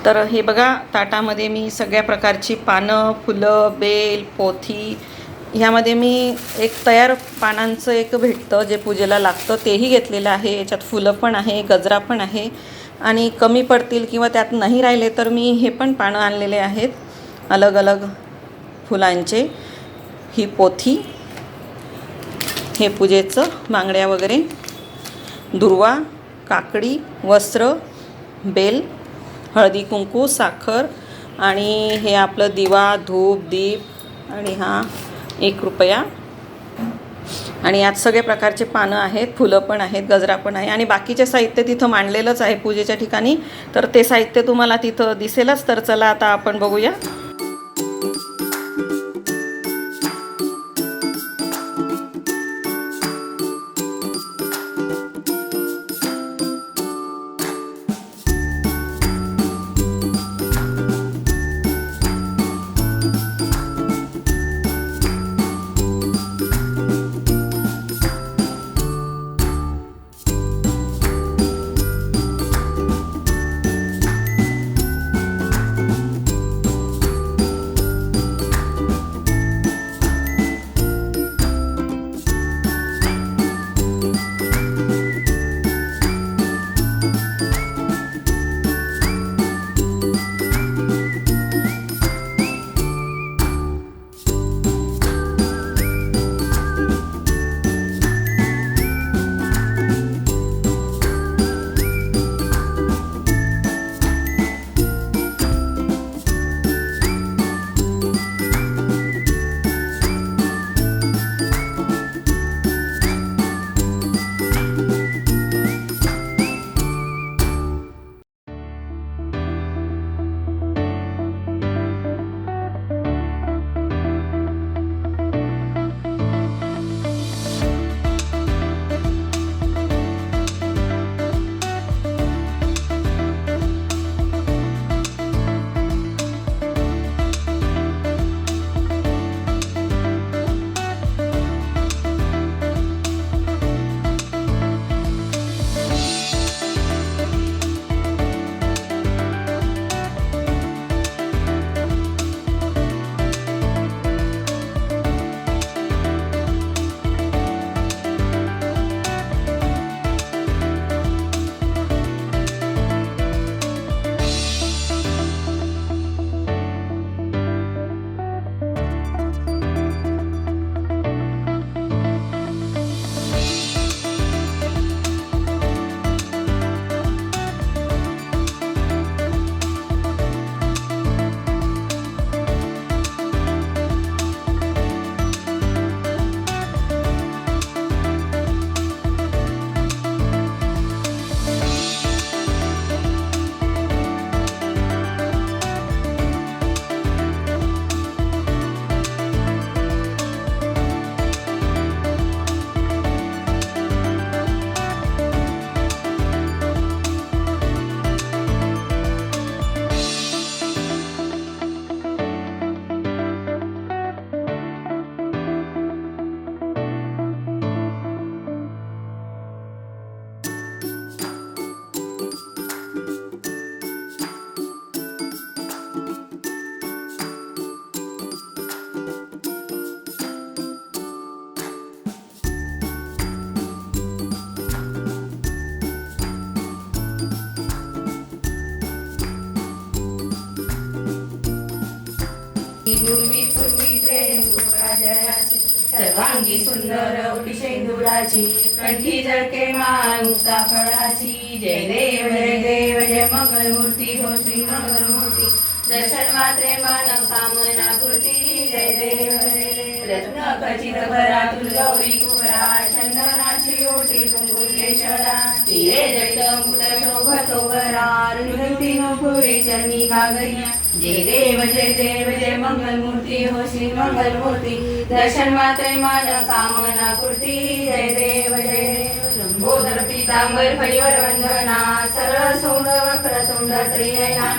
तर हे बघा, ताटामध्ये मी सगळ्या प्रकारची पानं, फुलं, बेल, पोथी, ह्यामध्ये मी एक तयार पानांचं एक भेटतं जे पूजेला लागतं तेही घेतलेलं आहे. याच्यात फुलं पण आहे, गजरा पण आहे आणि कमी पडतील किंवा त्यात नाही राहिले तर मी हे पण पानं आणलेले आहेत अलग अलग फुलांचे. ही पोथी, हे पूजेचं बांगड्या वगैरे, दुर्वा, काकडी, वस्त्र, बेल, हळदी कुंकू, साखर आणि हे आपलं दिवा, धूप, दीप आणि हा 1 रुपया. आणि यात सगळे प्रकारचे पानं आहेत, फुलं पण आहेत, गजरा पण आहे आणि बाकीचे साहित्य तिथं मांडलेलंच आहे पूजेच्या ठिकाणी. तर ते साहित्य तुम्हाला तिथं दिसेलच. तर चला आता आपण बघूया. पूर्वी प्रेम जयाची सर्वांगी सुंदर ओटी शेंदुराची कंठी जळके मान मुक्ता फळाची. जय देव जय देव जय मंगलमूर्ती हो श्री मंगलमूर्ती. दर्शन मात्रे मानव कामना पूर्ती. जय देव जय देव. रत्न खचित भरातुल गौरी कुंभरा चंदनाची ओटी कुंकुम केशरा. हिरे जडित मुकुट शोभतो भरा रुंदी नोपुरी चरणी घागरिया. जय देव जय मंगलमूर्ती हो श्री मंगलमूर्ती. दर्शन मात्रे मानव कामना पूर्ती. जय देव जय देव. लंबोदर पीतांबर फळीवर वंदना सरळ सोंड वक्र तोंड त्रिनयना.